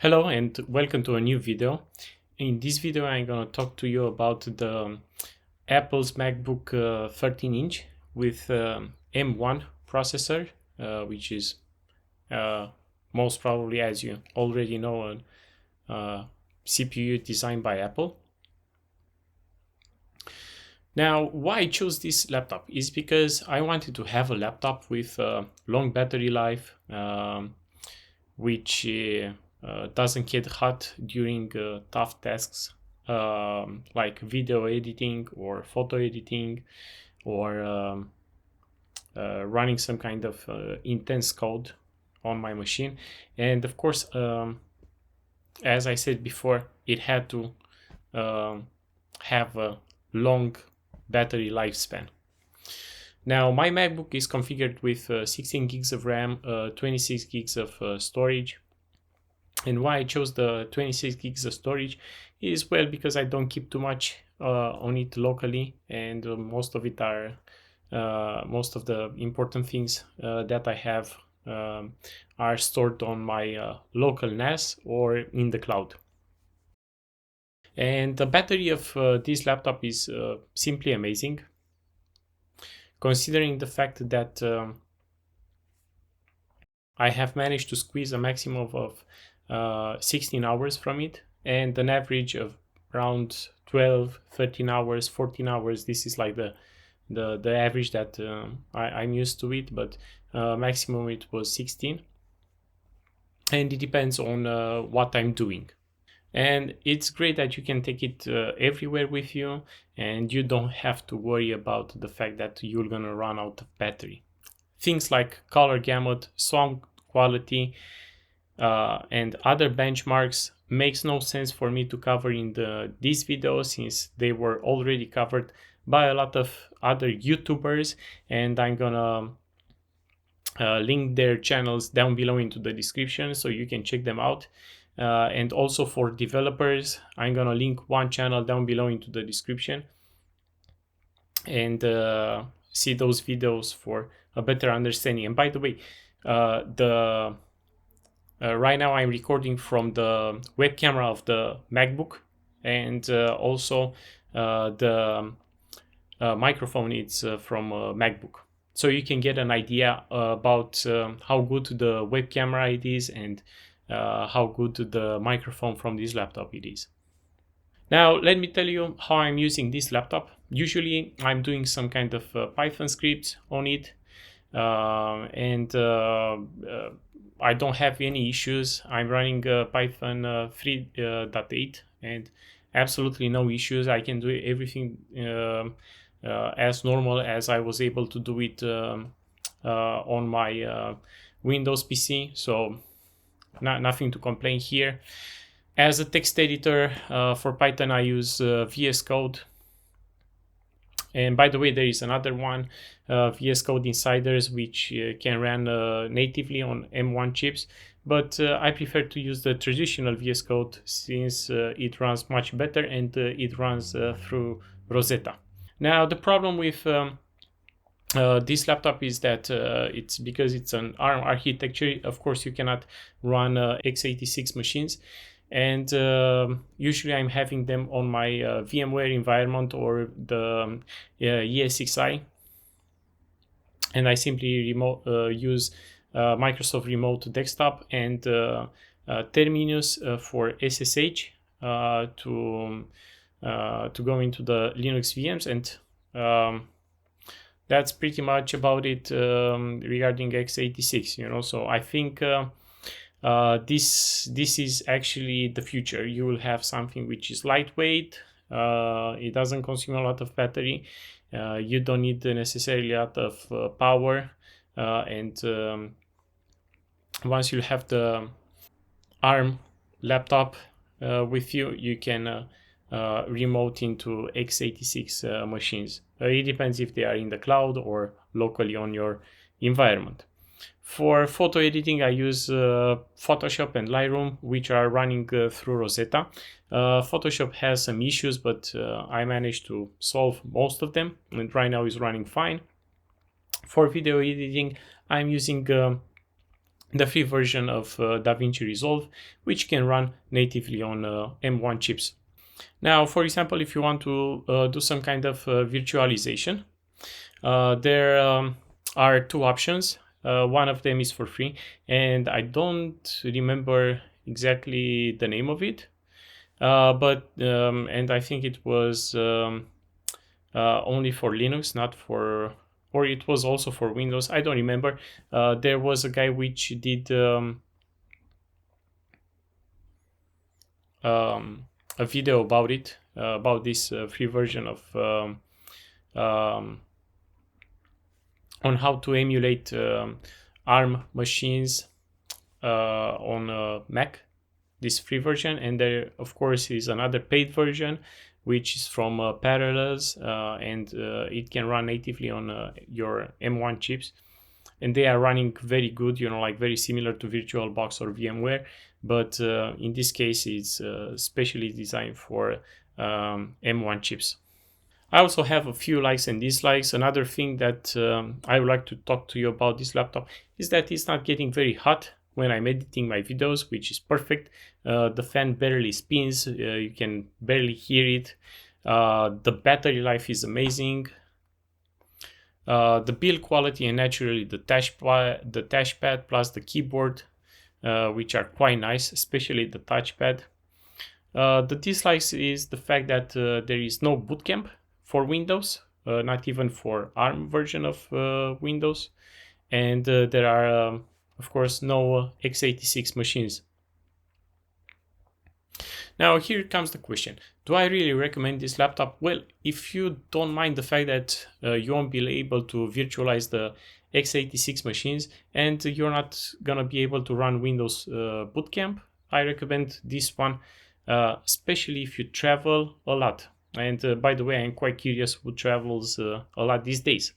Hello and welcome to a new video. In this video I'm going to talk to you about the Apple's MacBook 13 inch with M1 processor, which is uh, most probably, as you already know, a CPU designed by Apple. Now, why I chose this laptop is because I wanted to have a laptop with long battery life, which doesn't get hot during tough tasks like video editing or photo editing or running some kind of intense code on my machine. And of course, as I said before, it had to have a long battery lifespan. Now, my MacBook is configured with 16 gigs of RAM, 26 gigs of storage. And why I chose the 26 gigs of storage is, well, because I don't keep too much on it locally, and most of the important things that I have are stored on my local NAS or in the cloud. And the battery of this laptop is simply amazing, considering the fact that I have managed to squeeze a maximum of 16 hours from it, and an average of around 12, 13 hours, 14 hours. This is like the average that I'm used to it, but maximum it was 16. And it depends on what I'm doing. And it's great that you can take it everywhere with you, and you don't have to worry about the fact that you're gonna run out of battery. Things like color gamut, sound quality, and other benchmarks makes no sense for me to cover in this video, since they were already covered by a lot of other YouTubers, and I'm gonna link their channels down below into the description so you can check them out. And also for developers, I'm gonna link one channel down below into the description, and see those videos for a better understanding. And by the way, right now I'm recording from the web camera of the MacBook, and also the microphone is from MacBook. So you can get an idea about how good the web camera it is, and how good the microphone from this laptop it is. Now, let me tell you how I'm using this laptop. Usually I'm doing some kind of Python script on it, and I don't have any issues. I'm running Python 3.8 and absolutely no issues. I can do everything as normal as I was able to do it on my Windows PC. So nothing to complain here. As a text editor for Python, I use VS Code. And by the way, there is another one, VS Code Insiders, which can run natively on M1 chips. But I prefer to use the traditional VS Code, since it runs much better, and it runs through Rosetta. Now, the problem with this laptop is that it's because it's an ARM architecture. Of course, you cannot run x86 machines, and usually I'm having them on my VMware environment or the ESXi, and I simply use Microsoft Remote Desktop and Terminus for SSH to go into the Linux VMs, and that's pretty much about it regarding x86. So I think this is actually the future. You will have something which is lightweight. It doesn't consume a lot of battery. You don't need necessarily a lot of power, and once you have the ARM laptop with you, you can remote into x86 machines. It depends if they are in the cloud or locally on your environment. For photo editing, I use Photoshop and Lightroom, which are running through Rosetta. Photoshop has some issues, but I managed to solve most of them, and right now is running fine. For video editing, I'm using the free version of DaVinci Resolve, which can run natively on M1 chips. Now, for example, if you want to do some kind of virtualization, there are two options. One of them is for free, and I don't remember exactly the name of it, but and I think it was only for Linux, not for, or it was also for Windows. I don't remember. There was a guy which did a video about it, about this free version of um, on how to emulate ARM machines on Mac. This free version, and there of course is another paid version which is from Parallels, and it can run natively on your M1 chips, and they are running very good, like very similar to VirtualBox or VMware, but in this case it's specially designed for M1 chips. I also have a few likes and dislikes. Another thing that I would like to talk to you about this laptop is that it's not getting very hot when I'm editing my videos, which is perfect. The fan barely spins, you can barely hear it. The battery life is amazing. The build quality and naturally the touchpad plus the keyboard, which are quite nice, especially the touchpad. The dislikes is the fact that there is no boot camp for Windows, not even for ARM version of Windows, and there are of course no x86 machines. Now here comes the question: do I really recommend this laptop? Well, if you don't mind the fact that you won't be able to virtualize the x86 machines and you're not gonna be able to run Windows Boot Camp, I recommend this one, especially if you travel a lot. And by the way, I'm quite curious who travels a lot these days.